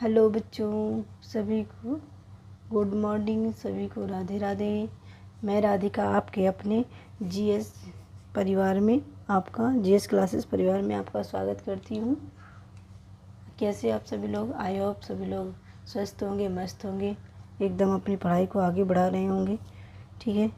Hello बच्चों, सभी को गुड मॉर्निंग, सभी को राधे राधे। मैं राधिका आपके अपने जीएस परिवार में आपका जीएस क्लासेस परिवार में आपका स्वागत करती हूँ। कैसे आप सभी लोग? आई होप सभी लोग स्वस्थ होंगे, मस्त होंगे, एकदम अपनी पढ़ाई को आगे बढ़ा रहे होंगे। ठीक है,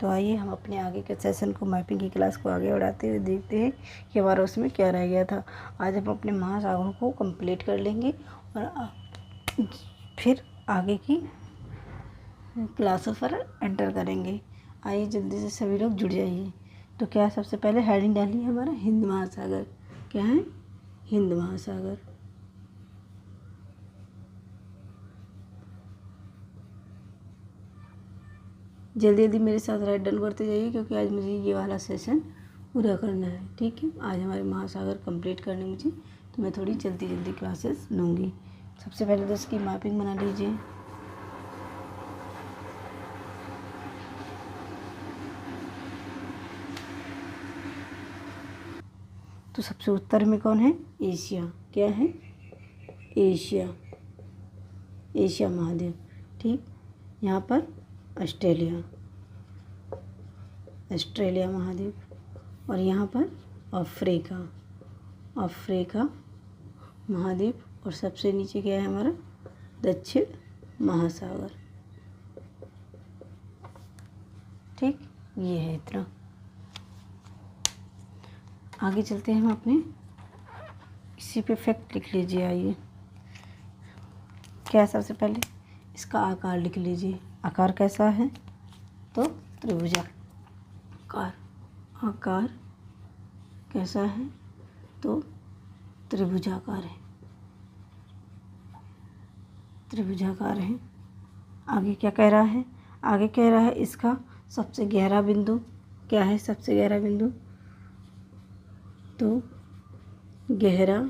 तो आइए हम अपने आगे के सेशन को, मैपिंग की क्लास को आगे बढ़ाते हुए देखते हैं कि हमारा उसमें क्या रह गया था। आज हम अपने महासागरों को कंप्लीट कर लेंगे और फिर आगे की क्लासों पर एंटर करेंगे। आइए जल्दी से सभी लोग जुड़ जाइए। तो क्या सबसे पहले हेडिंग डाली है हमारा हिंद महासागर। क्या है? हिंद महासागर। जल्दी जल्दी मेरे साथ राइट डन करते जाइए, क्योंकि आज मुझे ये वाला सेशन पूरा करना है। ठीक है, आज हमारे महासागर कंप्लीट करने मुझे, तो मैं थोड़ी जल्दी जल्दी क्लासेस लूँगी। सबसे पहले 10 की मैपिंग बना लीजिए। तो सबसे उत्तर में कौन है? एशिया। क्या है? एशिया, एशिया महाद्वीप। ठीक, यहाँ पर ऑस्ट्रेलिया, ऑस्ट्रेलिया महाद्वीप। और यहाँ पर अफ्रीका, अफ्रीका महाद्वीप। और सबसे नीचे क्या है हमारा? दक्षिण महासागर। ठीक, ये है इतना। आगे चलते हैं हम अपने, इसी पे फैक्ट लिख लीजिए। आइए, क्या सबसे पहले इसका आकार लिख लीजिए। आकार कैसा है? तो त्रिभुजाकार। आकार कैसा है? तो त्रिभुजाकार है, त्रिभुजाकार है। आगे क्या कह रहा है? आगे कह रहा है इसका सबसे गहरा बिंदु। क्या है सबसे गहरा बिंदु? तो गहरा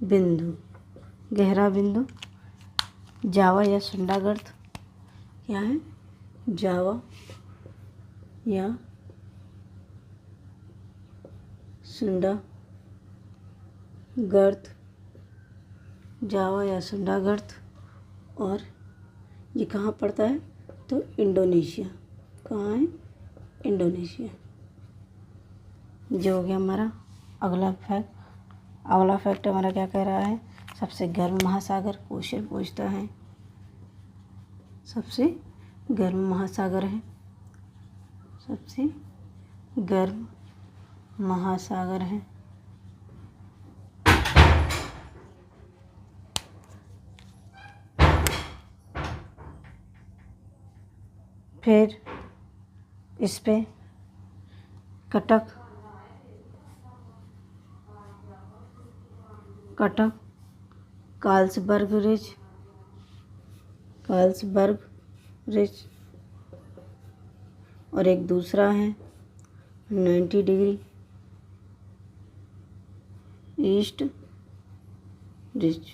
बिंदु, गहरा बिंदु जावा या सुंडा गर्त। क्या है? जावा या सुंडा गर्त, जावा या सुंडा गर्त। और ये कहाँ पड़ता है? तो इंडोनेशिया। कहाँ है? इंडोनेशिया। जो हो गया हमारा अगला फैक्ट। अगला फैक्ट हमारा क्या कह रहा है? सबसे गर्म महासागर। क्वेश्चन पूछता है सबसे गर्म महासागर है, सबसे गर्म महासागर है। फिर इस पे Cuttack, Cuttack Carlsberg ridge, Carlsberg ridge. और एक दूसरा है 90 डिग्री ईस्ट रिज।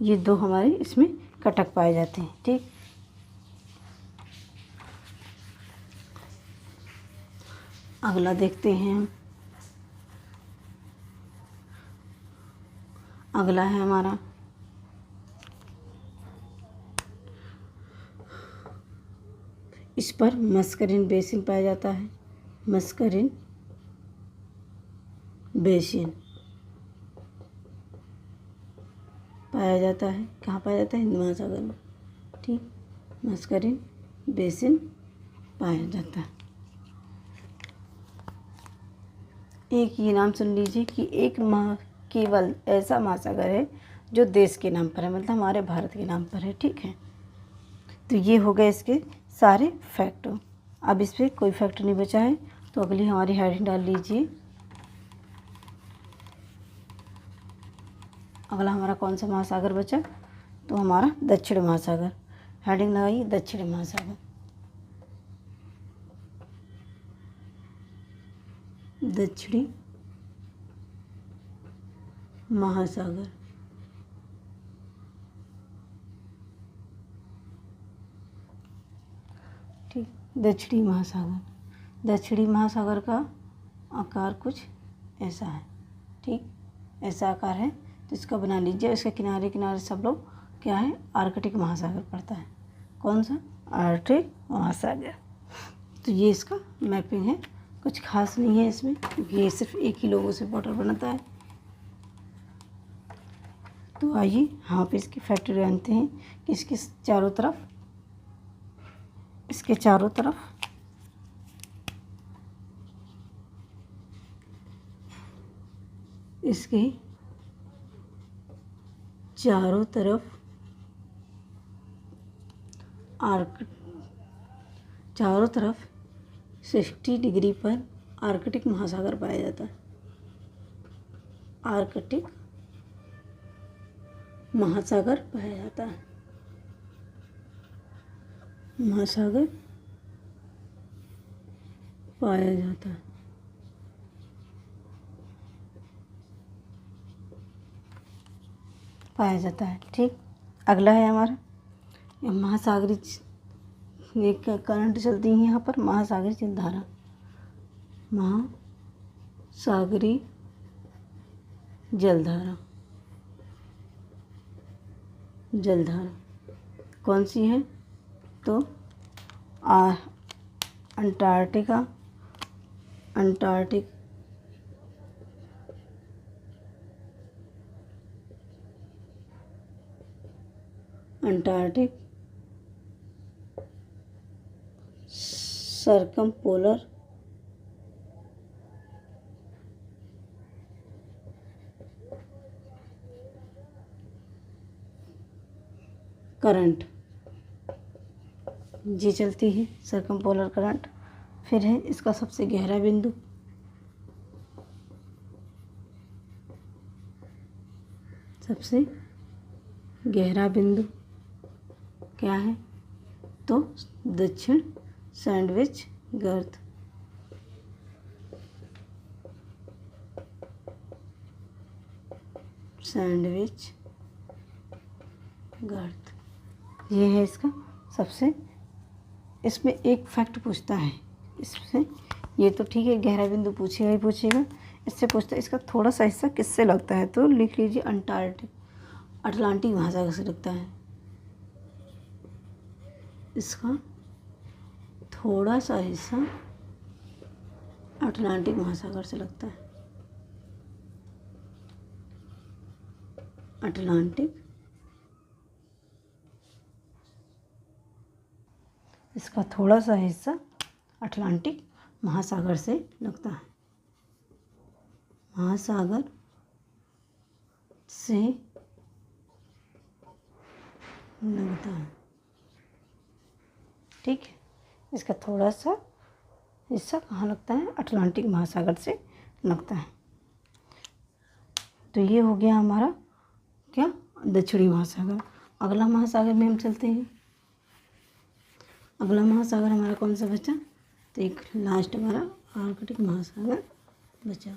ये दो हमारे इसमें कटक पाए जाते हैं। ठीक, अगला देखते हैं हम। अगला है हमारा इस पर मस्करिन बेसिन पाया जाता है। मस्करिन बेसिन पाया जाता है। कहाँ पाया जाता है? हिंद महासागर में। ठीक, मस्करिन बेसिन पाया जाता है। एक ये नाम सुन लीजिए कि एक केवल ऐसा महासागर है जो देश के नाम पर है, मतलब हमारे भारत के नाम पर है। ठीक है, तो ये हो गए इसके सारे फैक्ट। अब इस पर कोई फैक्ट नहीं बचा है, तो अगली हमारी हेडिंग डाल लीजिए। अगला हमारा कौन सा महासागर बचा? तो हमारा दक्षिण महासागर। हेडिंग लगाइए दक्षिण महासागर। दक्षिणी महासागर। ठीक, दक्षिणी महासागर। दक्षिणी महासागर का आकार कुछ ऐसा है। ठीक, ऐसा आकार है तो इसका बना लीजिए। इसके किनारे किनारे सब लोग क्या है, आर्कटिक महासागर पड़ता है। कौन सा? आर्कटिक महासागर। तो ये इसका मैपिंग है, कुछ खास नहीं है इसमें, क्योंकि ये सिर्फ एक ही लोगों से बॉर्डर बनाता है। तो आइए यहाँ पे इसकी फैक्ट जानते हैं कि इसके चारों तरफ, इसके चारों तरफ इसके चारों तरफ चारों तरफ 60 डिग्री पर आर्कटिक महासागर पाया जाता है। आर्कटिक महासागर पाया जाता है। महासागर पाया जाता है। पाया जाता है। ठीक, अगला है हमारा महासागरी, एक करंट चलती है यहाँ पर, महासागरी जलधारा। महासागरी जलधारा, जलधारा कौन सी है? तो अंटार्कटिका, अंटार्कटिक सर्कमपोलर करंट, ये चलती है सर्कमपोलर करंट। फिर है इसका सबसे गहरा बिंदु, सबसे गहरा बिंदु क्या है? तो दक्षिण सैंडविच गर्त। सैंडविच गर्त ये है इसका सबसे। इसमें एक फैक्ट पूछता है इससे, ये तो ठीक है गहरा बिंदु पूछेगा ही पूछेगा, इससे पूछता है इसका थोड़ा सा हिस्सा किससे लगता है? तो लिख लीजिए अंटार्कटिक, अटलांटिक महासागर से लगता है। इसका थोड़ा सा हिस्सा अटलांटिक महासागर से लगता है। अटलांटिक, इसका थोड़ा सा हिस्सा अटलांटिक महासागर से लगता है। महासागर से लगता है। ठीक है, इसका थोड़ा सा हिस्सा कहाँ लगता है? अटलांटिक महासागर से लगता है। तो ये हो गया हमारा क्या, दक्षिणी महासागर। अगला महासागर में हम चलते हैं। अगला महासागर हमारा कौन सा बचा? तो एक लास्ट हमारा आर्कटिक महासागर बचा।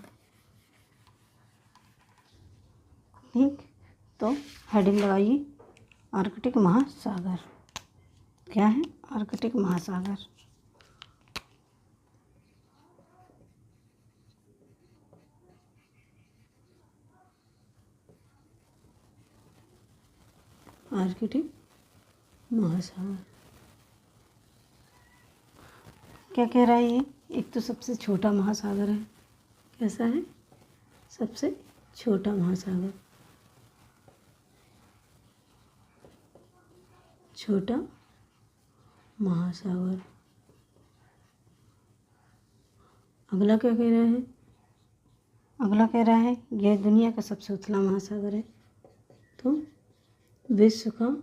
ठीक, तो हेडिंग लगाइए आर्कटिक महासागर। क्या है? आर्कटिक महासागर। आर्कटिक महासागर क्या कह रहा है ये? एक तो सबसे छोटा महासागर है। कैसा है? सबसे छोटा महासागर। छोटा महासागर। अगला क्या कह रहा है? अगला कह रहा है यह दुनिया का सबसे उथला महासागर है। तो विश्व का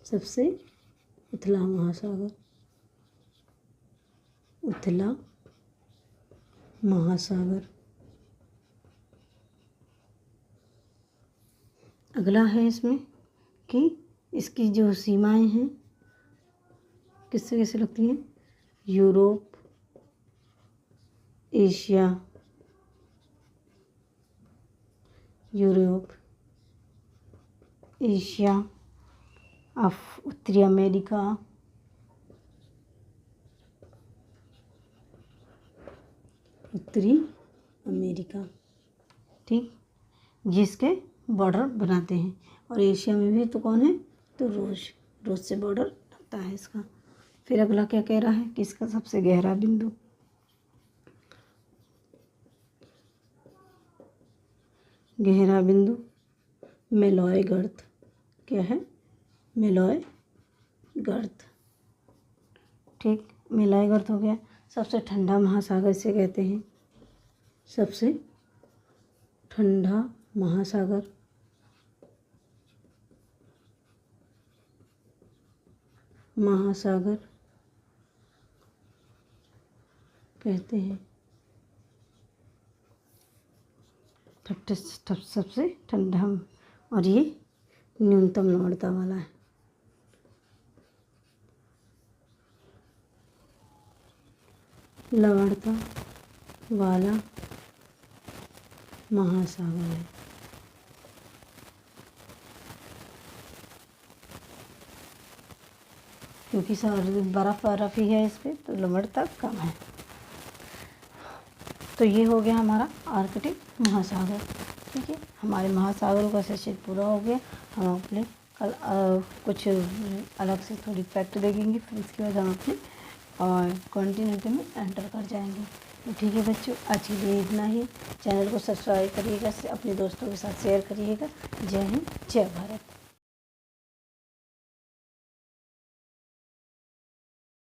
सबसे उथला महासागर। उथला महासागर। अगला है इसमें कि इसकी जो सीमाएं हैं किससे कैसे लगती हैं? यूरोप, एशिया, यूरोप, एशिया, उत्तरी अमेरिका, उत्तरी अमेरिका। ठीक, ये इसके बॉर्डर बनाते हैं। और एशिया में भी तो कौन है, तो रूस से बॉर्डर लगता है इसका। फिर अगला क्या कह रहा है कि इसका सबसे गहरा बिंदु, गहरा बिंदु मेलॉय गर्त, क्या है, मेलॉय गर्त। ठीक, मेलॉय गर्त हो गया। सबसे ठंडा महासागर इसे कहते हैं, सबसे ठंडा महासागर, महासागर कहते हैं। सबसे ठंडा, और ये न्यूनतम लवणता वाला है। लवणता वाला महासागर है। क्योंकि सारी बर्फ़ ही है इस पर, तो लवणता कम है। तो ये हो गया हमारा आर्कटिक महासागर। ठीक है, हमारे महासागरों का सेशन पूरा हो गया। हम अपने कल कुछ अलग से थोड़ी फैक्ट देखेंगे, फिर इसके बाद हम अपने कॉन्टिनेंट में एंटर कर जाएंगे। तो ठीक है बच्चों, आज के लिए इतना ही। चैनल को सब्सक्राइब करिएगा, अपने दोस्तों के साथ शेयर करिएगा। जय हिंद, जय भारत।